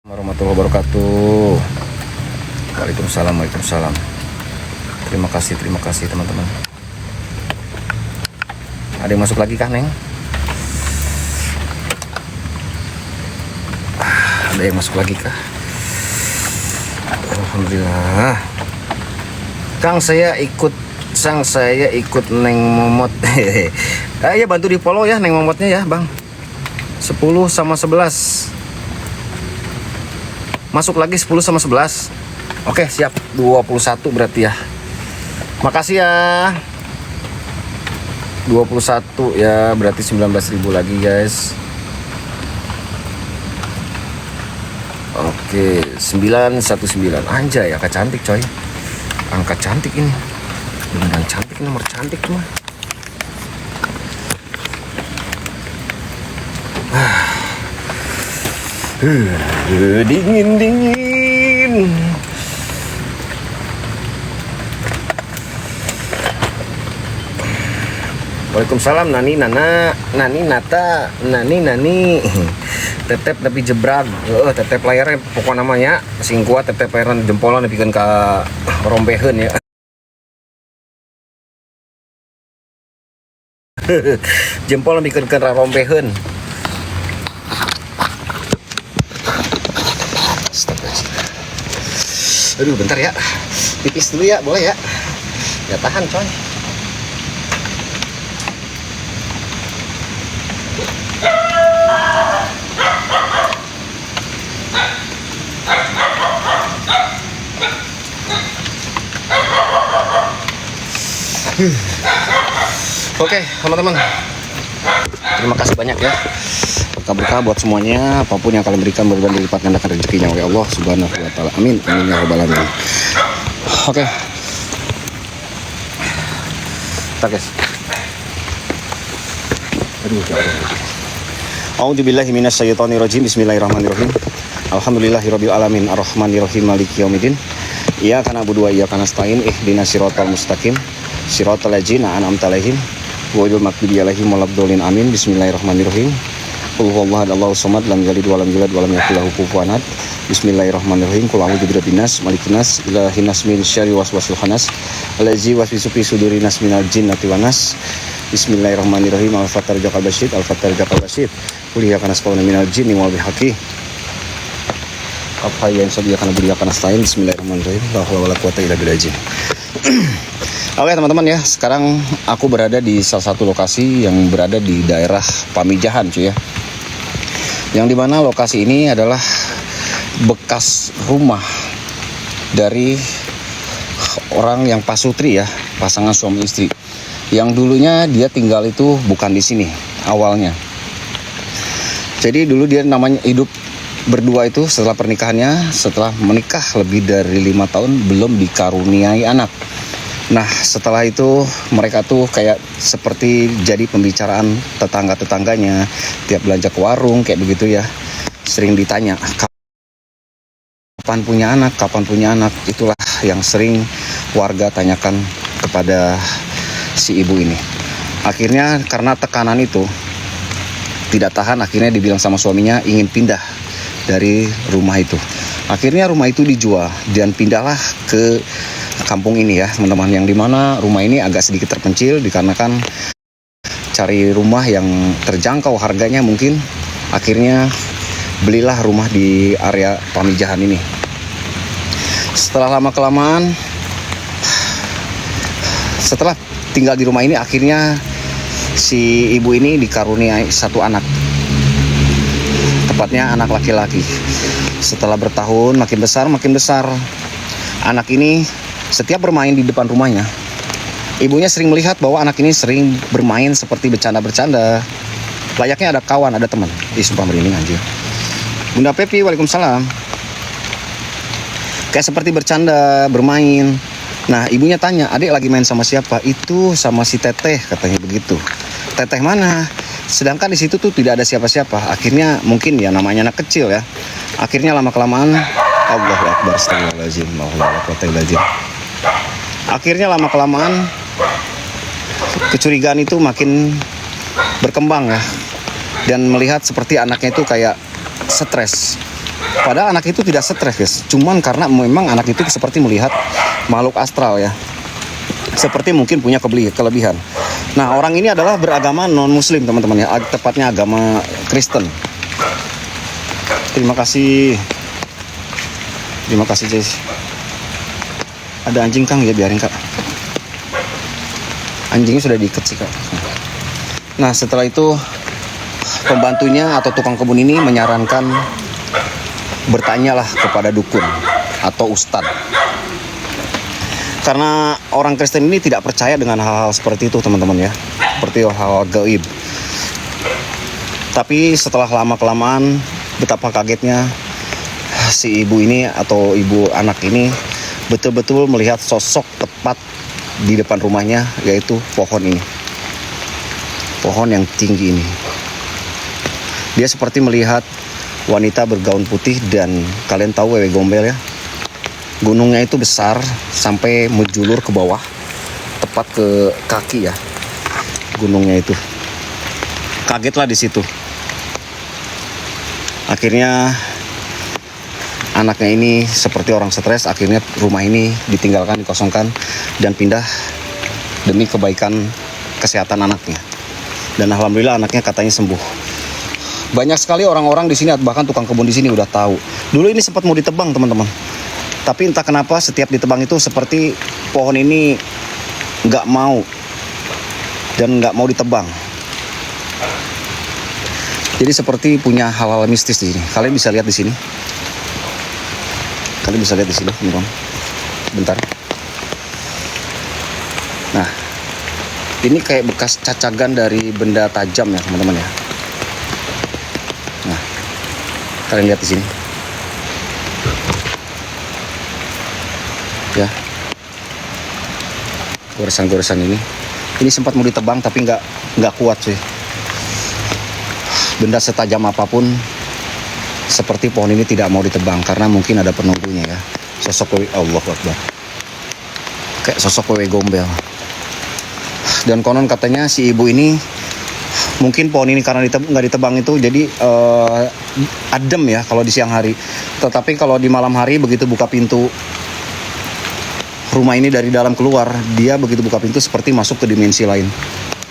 Warahmatullahi wabarakatuh. Waalaikumsalam, waalaikumsalam. Terima kasih teman-teman. Ada yang masuk lagi kah, Neng? Ada yang masuk lagi kah? Alhamdulillah. Kang, saya ikut Neng Momot. Ya bantu di follow ya Neng Momotnya ya, Bang. 10 sama 11. Masuk lagi 10 sama 11. Oke, siap. 21 berarti ya. Makasih ya. 21 ya, berarti 19.000 lagi, guys. Oke, 919. Anjay, angka cantik, coy. Angka cantik ini. Beneran cantik, nomor cantik mah. Dingin. Waalaikumsalam Nani Nana, Nani Nata, Nani. Tetep tapi jebrag. Tetep layarnya pokok namanya sing kuat tetep layaran jempolan nepikeun ka rombeheun ya. Jempol nepikeun ka rombeheun. Aduh, bentar ya. Pipis dulu ya, boleh ya? Ya tahan, coy. Oke, teman-teman. Terima kasih banyak ya. Berkah buat semuanya, apapun yang kalian berikan berlipat dilipat gandakan rezekinya oleh Allah Subhanahu wa taala. Amin. Amin ya rabbal alamin. Oke. Tak, guys. Aduh, A'udzubillahi minasyaitonirrajim. Bismillahirrahmanirrahim. Alhamdulillahirabbil alamin arrahmanirrahim maliki yaumiddin. Iyyaka na'budu wa iyyaka nasta'in ihdinas siratal mustaqim siratal ladzina an'amta 'alaihim ghairil maghdubi 'alaihim waladdallin. Amin. Bismillahirrahmanirrahim. Qul huwallahu ahad Allahus samad lam yalid wa lam yulad wa lam yakul lahu kufuwan ahad. Bismillahirrahmanirrahim. Qul a'udzu birabbin nas malikin nas ilahin nas min syarri waswasil khannas allazi waswisu fi sudurin nas minal jinnati wan nas. Bismillahirrahmanirrahim. Al-Fatihah jakal basyid Al-Fatihah jakal basyid. Qul ya kana saqawna minal jinni wal bihaqi. Apa yang saya akan beri akan stain. Bismillahirrahmanirrahim. La haula wala quwata illa billah. Oke teman-teman ya, sekarang aku berada di salah satu lokasi yang berada di daerah Pamijahan cuy ya. Yang dimana lokasi ini adalah bekas rumah dari orang yang pasutri ya, pasangan suami istri. Yang dulunya dia tinggal itu bukan di sini awalnya. Jadi dulu dia namanya hidup berdua itu setelah pernikahannya, setelah menikah lebih dari 5 tahun belum dikaruniai anak. Nah setelah itu mereka tuh kayak seperti jadi pembicaraan tetangga-tetangganya. Tiap belanja ke warung kayak begitu ya, sering ditanya kapan punya anak. Itulah yang sering warga tanyakan kepada si ibu ini. Akhirnya karena tekanan itu tidak tahan, akhirnya dibilang sama suaminya ingin pindah dari rumah itu. Akhirnya rumah itu dijual dan pindahlah ke kampung ini ya teman-teman, yang dimana rumah ini agak sedikit terpencil dikarenakan cari rumah yang terjangkau harganya mungkin. Akhirnya belilah rumah di area Pamijahan ini. Setelah lama kelamaan, setelah tinggal di rumah ini, akhirnya si ibu ini dikaruniai satu anak, tepatnya anak laki-laki. Setelah bertahun makin besar, anak ini setiap bermain di depan rumahnya, ibunya sering melihat bahwa anak ini sering bermain seperti bercanda-bercanda. Layaknya ada kawan, ada teman. Sumpah merinding anjir. Bunda Pepi, waalaikumsalam. Kayak seperti bercanda, bermain. Nah ibunya tanya, adik lagi main sama siapa? Itu sama si Teteh, katanya begitu. Teteh mana? Sedangkan di situ tuh tidak ada siapa-siapa. Akhirnya mungkin ya namanya anak kecil ya. Akhirnya lama-kelamaan, Allahu Akbar, astagfirullahaladzim, la haula wala quwata illa billah. Akhirnya lama-kelamaan kecurigaan itu makin berkembang ya. Dan melihat seperti anaknya itu kayak stres. Padahal anak itu tidak stres guys, cuman karena memang anak itu seperti melihat makhluk astral ya, seperti mungkin punya kelebihan. Nah, orang ini adalah beragama non muslim teman-teman ya, tepatnya agama Kristen. Terima kasih Jess. Ada anjing Kang, ya biarin Kak, anjingnya sudah diikat sih Kak. Nah, setelah itu pembantunya atau tukang kebun ini menyarankan bertanyalah kepada dukun atau ustadz, karena orang Kristen ini tidak percaya dengan hal-hal seperti itu teman-teman ya, seperti hal-hal gaib. Tapi setelah lama-kelamaan, betapa kagetnya si ibu ini atau ibu anak ini betul-betul melihat sosok tepat di depan rumahnya, yaitu pohon ini, pohon yang tinggi ini. Dia seperti melihat wanita bergaun putih, dan kalian tahu Wewe Gombel ya, gunungnya itu besar sampai menjulur ke bawah, tepat ke kaki ya gunungnya itu. Kagetlah di situ. Akhirnya anaknya ini seperti orang stres, akhirnya rumah ini ditinggalkan, dikosongkan, dan pindah demi kebaikan kesehatan anaknya. Dan alhamdulillah anaknya katanya sembuh. Banyak sekali orang-orang di sini, bahkan tukang kebun di sini udah tahu. Dulu ini sempat mau ditebang teman-teman, tapi entah kenapa setiap ditebang itu seperti pohon ini nggak mau dan nggak mau ditebang. Jadi seperti punya hal-hal mistis di sini. Kalian bisa lihat di sini. Teman-teman. Bentar. Nah, ini kayak bekas cacagan dari benda tajam ya teman-teman ya. Nah, kalian lihat di sini. Ya. Goresan-goresan ini sempat mau ditebang tapi nggak kuat sih. Benda setajam apapun seperti pohon ini tidak mau ditebang karena mungkin ada penunggunya ya. Sosok Allahu Akbar. Kayak sosok Wewe Gombel. Dan konon katanya si ibu ini mungkin pohon ini karena nggak ditebang itu jadi adem ya kalau di siang hari. Tetapi kalau di malam hari begitu buka pintu rumah ini dari dalam keluar, dia begitu buka pintu seperti masuk ke dimensi lain,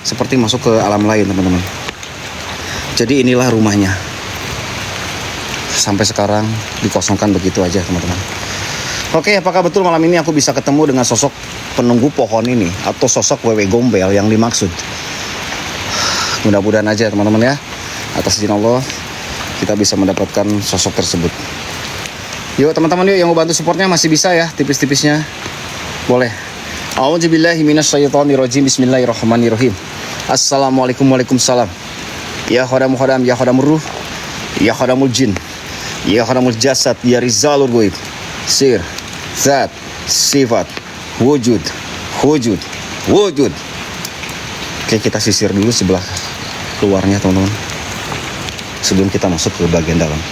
seperti masuk ke alam lain teman-teman. Jadi inilah rumahnya. Sampai sekarang dikosongkan begitu aja teman-teman. Oke, apakah betul malam ini aku bisa ketemu dengan sosok penunggu pohon ini atau sosok Wewe Gombel yang dimaksud? Mudah-mudahan aja teman-teman ya, atas izin Allah kita bisa mendapatkan sosok tersebut. Yuk teman-teman, yuk yang mau bantu supportnya masih bisa ya, tipis-tipisnya boleh. A'udzubillahi minasyaitonirrajim. Bismillahirrahmanirrahim. Assalamualaikum, waalaikumsalam. Ya khodam, ya khodamur ruh, ya khodamul jin, ya khodamul jasad, ya rizalul goib, sir, zat, sifat, wujud. Oke, kita sisir dulu sebelah luarnya teman-teman sebelum kita masuk ke bagian dalam.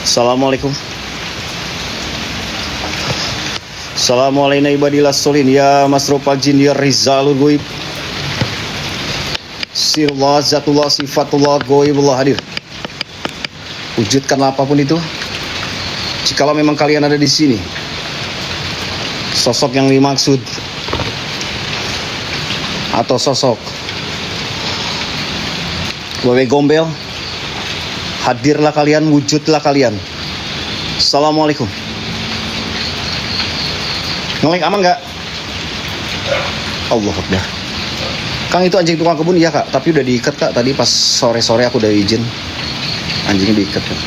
Assalamualaikum. Assalamualaikum ibadillah solin, ya masrufal jin, ya rizalul goib, sirullah, zatullah, sifatullah, goibullah hadir. Wujudkanlah apapun itu. Jikalau memang kalian ada di sini, sosok yang dimaksud atau sosok Wewe Gombel, hadirlah kalian, wujudlah kalian. Assalamualaikum. Ngelik aman nggak? Allah Akbar. Kang, itu anjing tukang kebun ya Kak, tapi udah diikat Kak. Tadi pas sore-sore aku udah izin, anjingnya diikat Kak.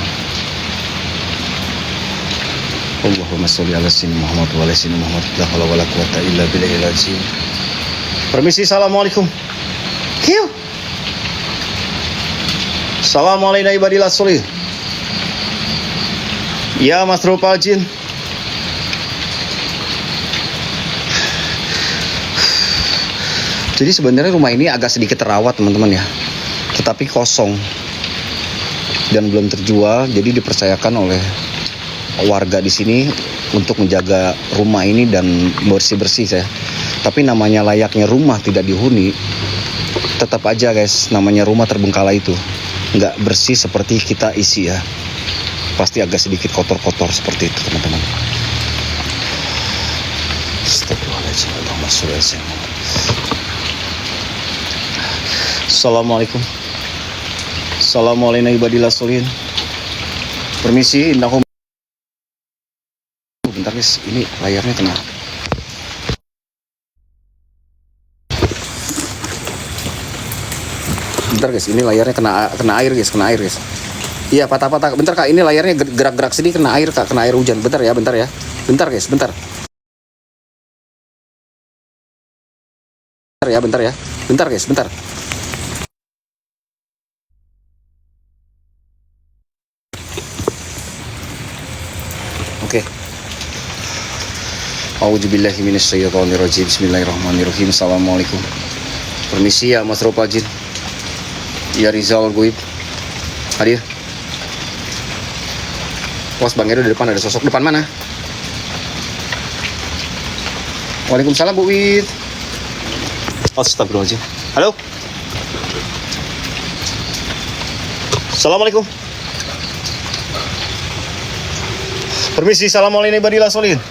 Allahumma sholli ala sayyidina Muhammad wa ala sayyidina Muhammad. La haula wala quwata illa billahil azim. Permisi, assalamualaikum. Hiu. Assalamualaikum ibadillah solih. Ya masrufal jin. Jadi sebenarnya rumah ini agak sedikit terawat teman-teman ya, tetapi kosong dan belum terjual. Jadi dipercayakan oleh warga di sini untuk menjaga rumah ini dan bersih-bersih saya. Tapi namanya layaknya rumah tidak dihuni, tetap aja guys, namanya rumah terbengkalai itu nggak bersih seperti kita isi ya. Pasti agak sedikit kotor-kotor seperti itu teman-teman. Astagfirullahaladzim. Allahumma sholli ala sayyidina Muhammad. Assalamualaikum. Assalamualaikum ibadillah solihin. Permisi, indakum. Bentar guys, ini layarnya kena. Bentar guys, ini layarnya kena air guys, Iya, patah-patah. Bentar Kak, ini layarnya gerak-gerak sedikit kena air Kak, kena air hujan. Bentar ya. Bentar guys, bentar. Bentar guys. Oke. A'udzubillahi minasyaitonirrajim. Bismillahirrahmanirrahim. Assalamualaikum. Permisi ya Mas Ropajin. Ya Rizal Goib. Hadir. Pos Bang Edo di depan, ada sosok depan mana? Waalaikumsalam Bu Wid. Astagfirullahaladzim. Halo. Assalamualaikum. Permisi, assalamualaikum ibadillah solihin.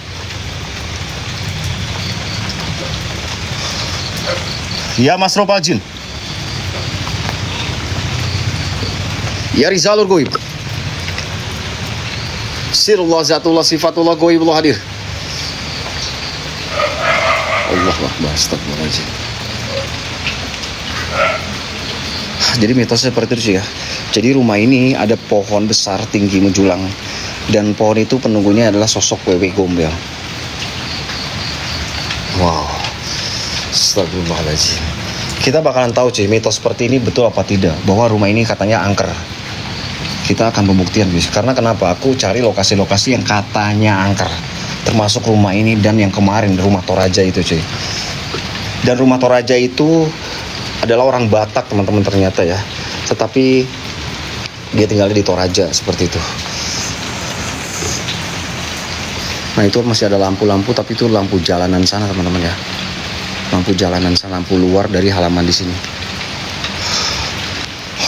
Ya Mas Ropajin. Ya Rizalur Goib. Sirullah zatullah sifatullah goibullah hadir. Allahu Akbar. Astagfirullahaladzim. Jadi mitosnya seperti itu ya. Jadi rumah ini ada pohon besar tinggi menjulang, dan pohon itu penunggunya adalah sosok Wewe Gombel. Wow. Astagfirullahaladzim. Kita bakalan tahu cuy, mitos seperti ini betul apa tidak, bahwa rumah ini katanya angker. Kita akan pembuktian guys. Karena kenapa? Aku cari lokasi-lokasi yang katanya angker, termasuk rumah ini dan yang kemarin rumah Toraja itu cuy. Dan rumah Toraja itu adalah orang Batak teman-teman ternyata ya. Tetapi dia tinggalnya di Toraja seperti itu. Nah itu masih ada lampu-lampu, tapi itu lampu jalanan sana teman-teman ya. Lampu jalanan sana, lampu luar dari halaman di sini.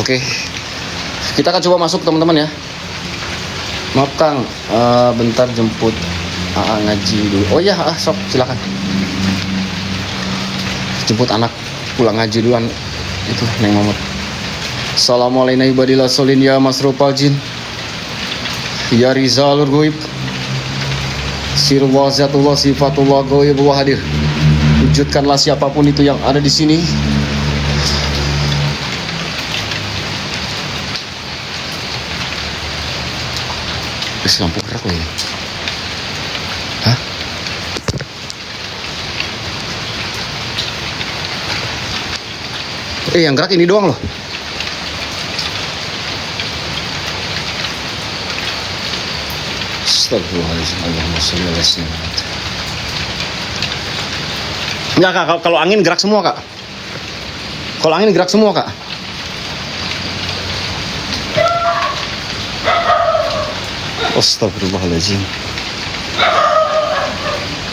Oke. Kita akan coba masuk teman-teman ya. Maaf Kang, bentar jemput AA ngaji dulu. Oh iya, sok silakan. Jemput anak pulang ngaji duluan. Itu Neng Mamat. Assalamualaikum ibadillah solin ya Mas Ropajin. Ya Rizalur Goib. Sirullah zatullah sifatullah goibullah hadir. Wujudkanlah siapapun itu yang ada di sini. Lampu gerak loh ini. Hah? Yang gerak ini doang loh. Astagfirullahaladzim. Allahumma sholli ala sayyidina Muhammad. Enggak Kak, kalau angin gerak semua Kak. Kalau angin gerak semua Kak. Astagfirullahaladzim.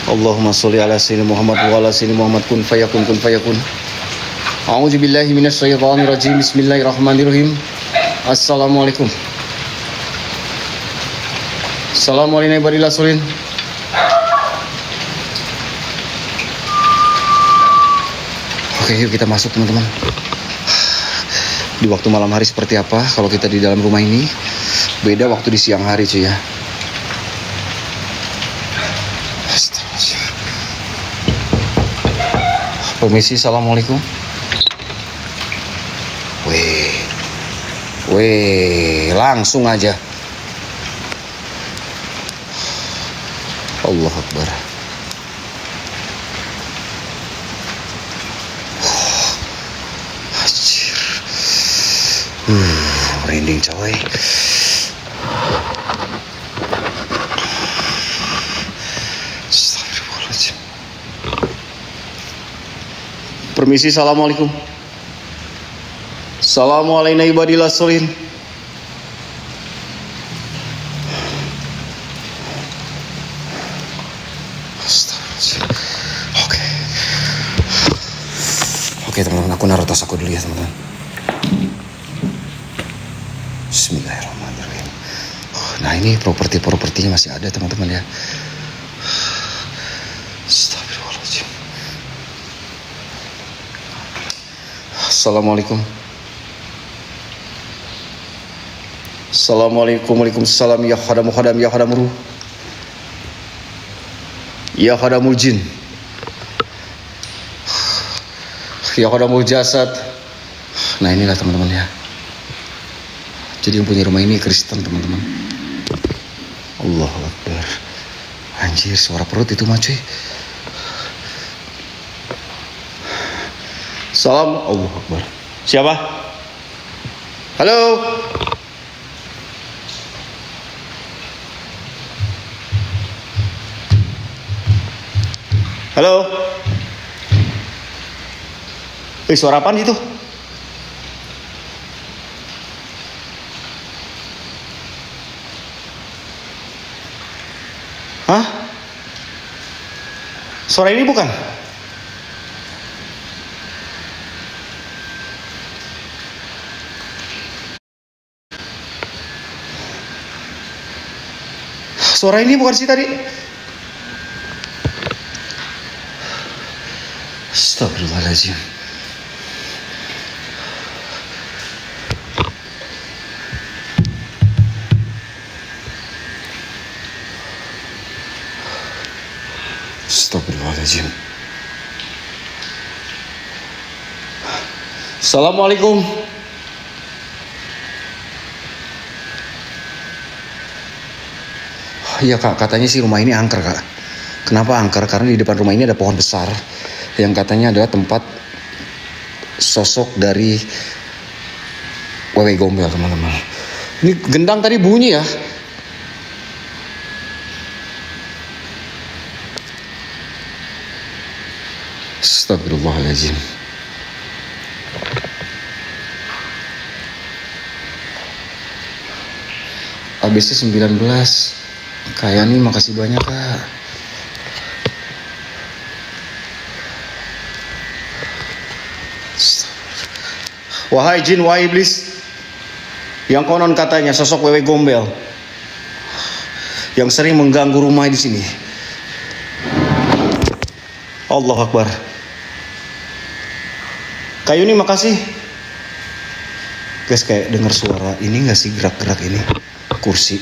Allahumma sholli ala sayyidina Muhammad wa ala sayyidina Muhammad kun fayakun. A'udzubillahi minasyaitonir rajim. Bismillahirrahmanirrahim. Assalamualaikum. Assalamualaikum warahmatullahi wabarakatuh. Oke, yuk kita masuk teman-teman. Di waktu malam hari seperti apa kalau kita di dalam rumah ini? Beda waktu di siang hari cuy ya. Permisi, assalamualaikum. Weh, langsung aja. Allah Akbar. Anjir. Merinding coy. Permisi, assalamualaikum. Assalamualaikum ibadillah solihin. Oke teman-teman, aku naruh tas aku dulu ya teman-teman. Bismillahirrahmanirrahim. Nah ini propertinya masih ada teman-teman ya. Astagfirullahaladzim. Assalamualaikum. Assalamualaikum. Waalaikumsalam. Ya khadam ya khadamuru. Ya khadamul jin. Ya khadamul jasad. Nah inilah teman-teman ya. Jadi yang punya rumah ini Kristen teman-teman. Allahu Akbar. Anjir, suara perut itu mah cuy. Salam. Allahu Akbar. Siapa? Halo. Halo. Suara apaan itu? Hah? Suara ini bukan? Suara ini bukan sih tadi? Astagfirullahaladzim. Astagfirullahaladzim. Assalamualaikum. Iya kak, katanya sih rumah ini angker kak. Kenapa angker? Karena di depan rumah ini ada pohon besar yang katanya adalah tempat sosok dari Wewe Gombel teman-teman. Ini gendang tadi bunyi ya. Astagfirullahaladzim. ABC 19. Kayak nih, makasih banyak kak. Wahai jin, wahai iblis, yang konon katanya sosok Wewe Gombel yang sering mengganggu rumah di sini. Allahu Akbar. Kayu nih, makasih. Guys, kayak dengar suara ini nggak sih, gerak-gerak ini kursi.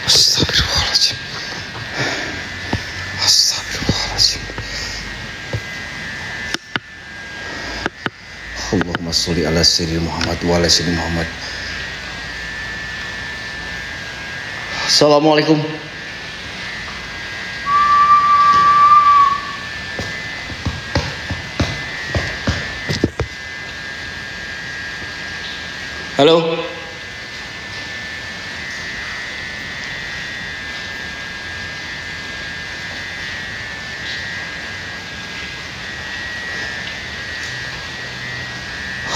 Astagfirullahaladzim. Astagfirullahaladzim. Allahumma sholli ala sayyidina Muhammad wa ala sayyidina Muhammad. Assalamualaikum. Halo.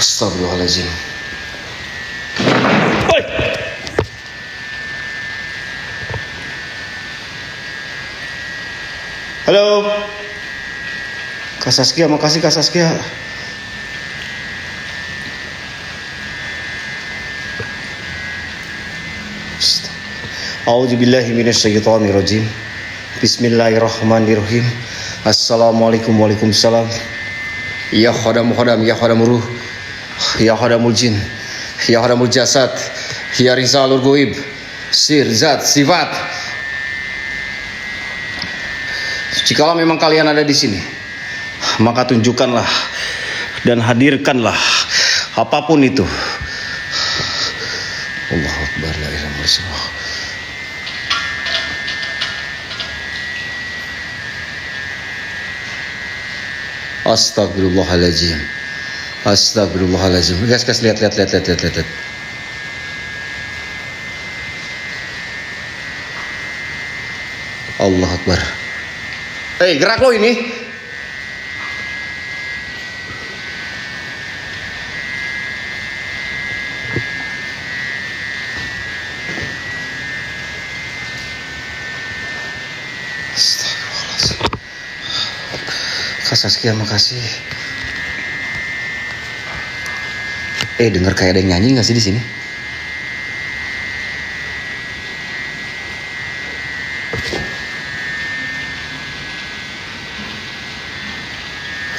Astagfirullahaladzim. Oi. Halo. Kak Saskia, makasih Kak Saskia. A'udzubillahi minasyaitonirrajim. Bismillahirrahmanirrahim. Assalamualaikum. Waalaikumsalam. Ya khadam ya khadamuru. Ya khadamul jin. Ya khadamul jasad. Ya rizalul goib. Sir, zat, sifat. Jikalau memang kalian ada di sini, maka tunjukkanlah dan hadirkanlah apapun itu. Allahu Akbar, la ilaha illallah. Astagfirullahaladzim. Astagfirullahaladzim. Guys, lihat. Allah Akbar. Hei, gerak lo ini. Kak Saskia, makasih. Dengar kayak ada yang nyanyi nggak sih di sini?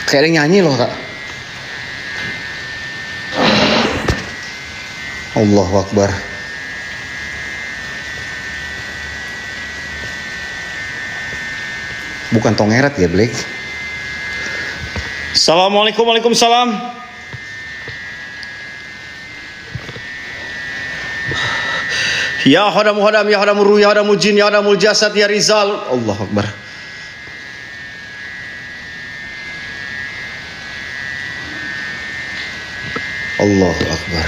Kayak ada yang nyanyi loh, Kak. Allahu Akbar. Bukan tongeret ya, Blake. Assalamualaikum, waalaikumsalam. Ya hadamu hadam, ya hadamu ruh, ya hadamu jin, ya hadamu jasad, ya Rizal. Allahu Akbar. Allahu Akbar.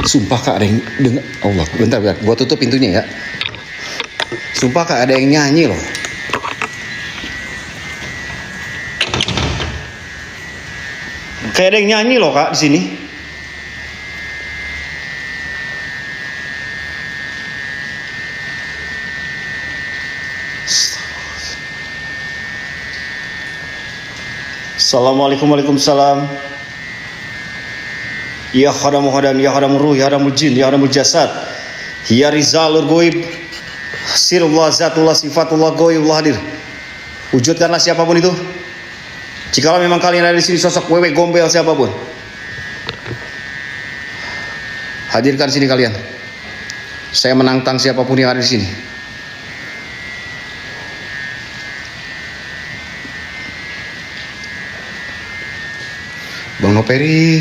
Sumpah Kak ada yang dengar. Allah, bentar, gua tutup pintunya ya. Sumpah Kak ada yang nyanyi loh. Kayak ada yang nyanyi loh Kak di sini. Assalamualaikum, waalaikumsalam. Ya khadamu hadam, ya hadamu ruh, ya hadamu jin, ya hadamu jasad, ya Rizalul Goib, Sirullah, Zatullah, Sifatullah, Goibullah hadir. Wujudkanlah siapapun itu. Jikalau memang kalian ada di sini sosok wewe gombel siapapun, hadirkan sini kalian. Saya menantang siapapun yang ada di sini. Bang Noperi,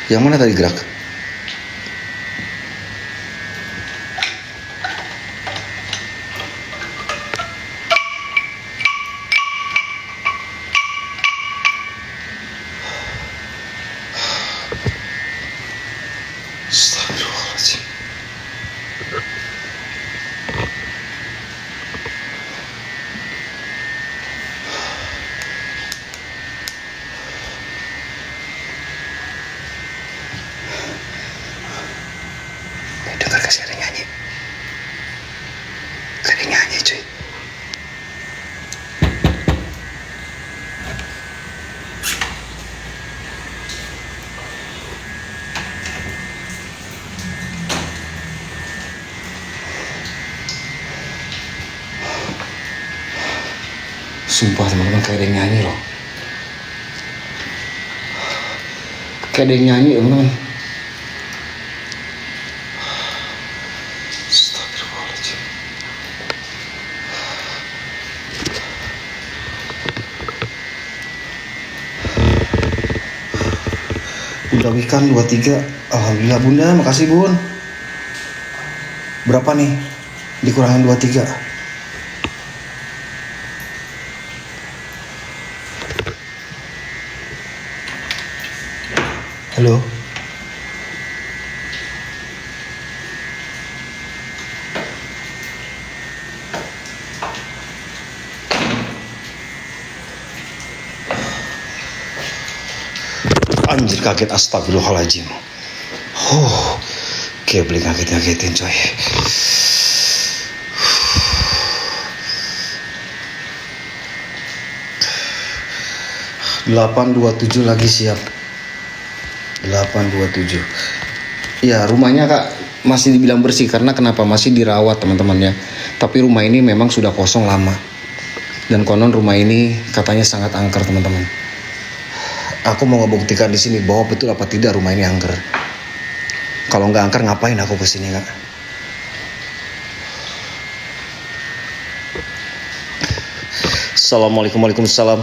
yang mana tadi gerak? Astagfirullahaladzim. Dengar kasih ada nyanyi. Ada nyanyi cuy. Sumpah teman-teman kayak ada yang nyanyi loh. Kayak ada yang nyanyi teman-teman. Astagfirullahaladzim. Bunda Wikan 23. Alhamdulillah Bunda, makasih Bun. Berapa nih? Dikurangin 23. Halo. Anjir kaget, astagfirullahaladzim. Kebeli ngagetin coy. 827 lagi siap. 827. Ya rumahnya Kak masih dibilang bersih karena kenapa, masih dirawat teman-teman ya. Tapi rumah ini memang sudah kosong lama. Dan konon rumah ini katanya sangat angker teman-teman. Aku mau ngebuktikan di sini bahwa betul apa tidak rumah ini angker. Kalau nggak angker ngapain aku kesini Kak? Assalamualaikum, waalaikumsalam.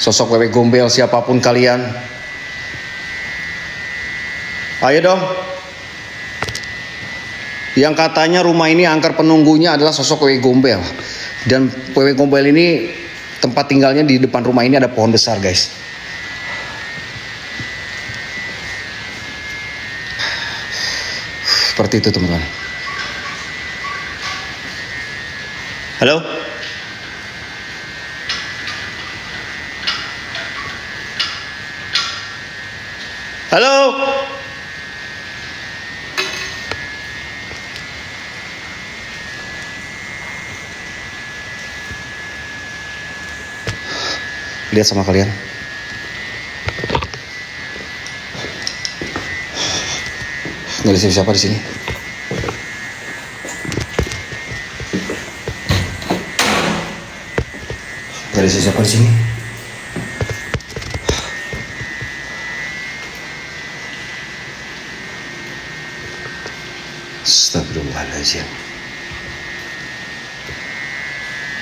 Sosok wewe gombel siapapun kalian, ayo dong. Yang katanya rumah ini angker penunggunya adalah sosok wewe gombel. Dan wewe gombel ini tempat tinggalnya di depan rumah ini ada pohon besar guys. Seperti itu teman-teman. Halo. Halo. Lihat sama kalian. Nggak ada siapa di sini. Nggak ada siapa di sini. Astagfirullahaladzim.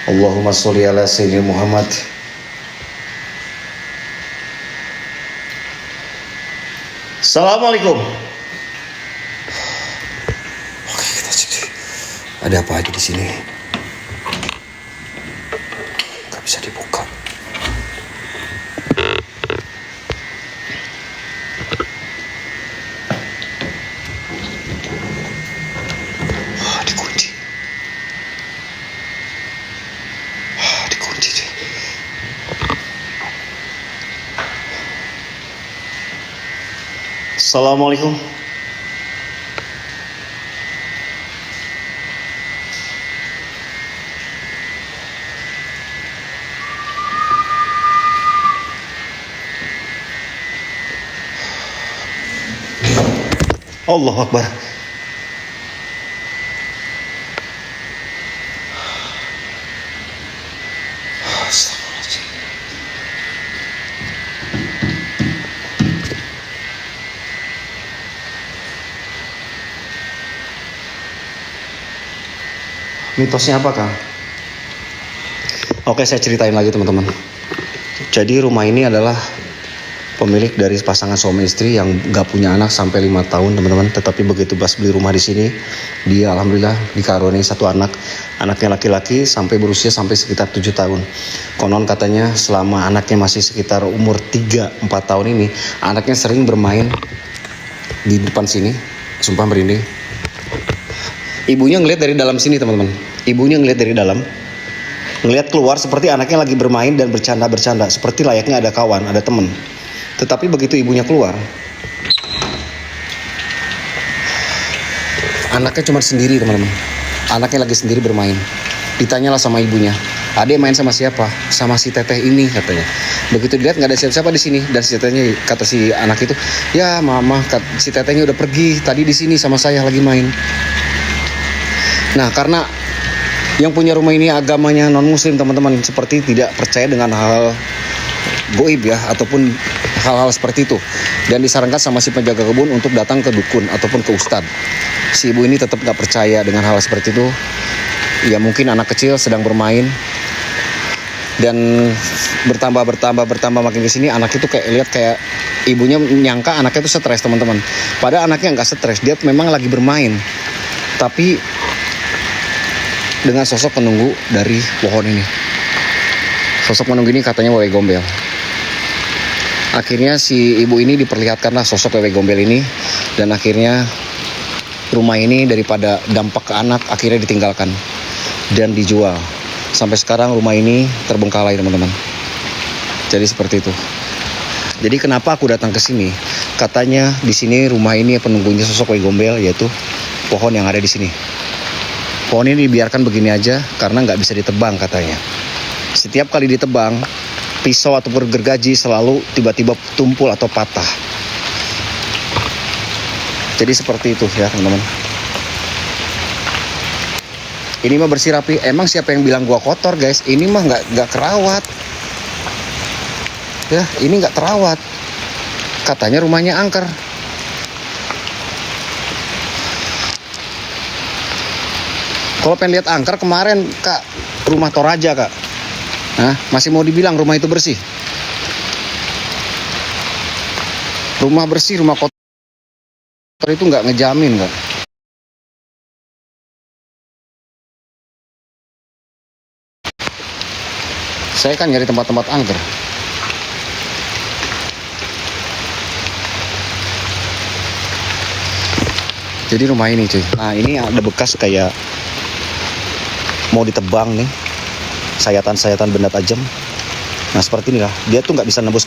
Allahumma sholli ala sayyidina Muhammad. Assalamualaikum. Oke, kita cek. Ada apa aja di sini? Gak bisa dibuka. Dikunci. Dikunci sih. Assalamualaikum. Allahu Akbar. Astagfirullahaladzim. Mitosnya apa, Kang? Oke, saya ceritain lagi teman-teman. Jadi rumah ini adalah pemilik dari pasangan suami istri yang gak punya anak sampai 5 tahun teman-teman. Tetapi begitu pas beli rumah di sini, dia alhamdulillah dikaruniai satu anak. Anaknya laki-laki sampai berusia sampai sekitar 7 tahun. Konon katanya selama anaknya masih sekitar umur 3-4 tahun ini, anaknya sering bermain di depan sini. Sumpah merinding. Ibunya ngeliat dari dalam sini teman-teman. Ibunya ngeliat dari dalam, ngeliat keluar seperti anaknya lagi bermain dan bercanda-bercanda, seperti layaknya ada kawan, ada teman. Tetapi begitu ibunya keluar, anaknya cuma sendiri teman-teman. Anaknya lagi sendiri bermain. Ditanyalah sama ibunya, "Adek main sama siapa?" "Sama si teteh ini," katanya. Begitu dilihat nggak ada siapa-siapa di sini, dan si tetehnya, kata si anak itu, "Ya mama, si tetehnya udah pergi. Tadi di sini sama saya lagi main." Nah, karena yang punya rumah ini agamanya non-muslim teman-teman, seperti tidak percaya dengan hal goib ya, ataupun hal-hal seperti itu, dan disarankan sama si penjaga kebun untuk datang ke dukun ataupun ke ustadz. Si ibu ini tetap gak percaya dengan hal seperti itu. Ya mungkin anak kecil sedang bermain, dan bertambah makin kesini anak itu kayak lihat kayak ibunya nyangka anaknya itu stres teman-teman. Padahal anaknya nggak stres, dia memang lagi bermain, tapi dengan sosok penunggu dari pohon ini. Sosok penunggu ini katanya wewe gombel. Akhirnya si ibu ini diperlihatkanlah sosok wewe gombel ini, dan akhirnya rumah ini daripada dampak ke anak akhirnya ditinggalkan dan dijual. Sampai sekarang rumah ini terbengkalai teman-teman. Jadi seperti itu. Jadi kenapa aku datang ke sini? Katanya di sini rumah ini penunggunya sosok wewe gombel, yaitu pohon yang ada di sini. Pohon ini dibiarkan begini aja karena nggak bisa ditebang katanya. Setiap kali ditebang, pisau ataupun gergaji selalu tiba-tiba tumpul atau patah. Jadi seperti itu ya teman-teman. Ini mah bersih rapi. Emang siapa yang bilang gua kotor guys? Ini mah nggak kerawat. Ya ini nggak terawat. Katanya rumahnya angker. Kalau pengen lihat angker kemarin kak, rumah Toraja kak. Nah, masih mau dibilang rumah itu bersih? Rumah bersih, rumah kotor itu nggak ngejamin kak. Saya kan nyari tempat-tempat angker. Jadi rumah ini cuy. Nah ini ada bekas kayak mau ditebang nih, sayatan-sayatan benda tajam. Nah seperti inilah, dia tuh nggak bisa nembus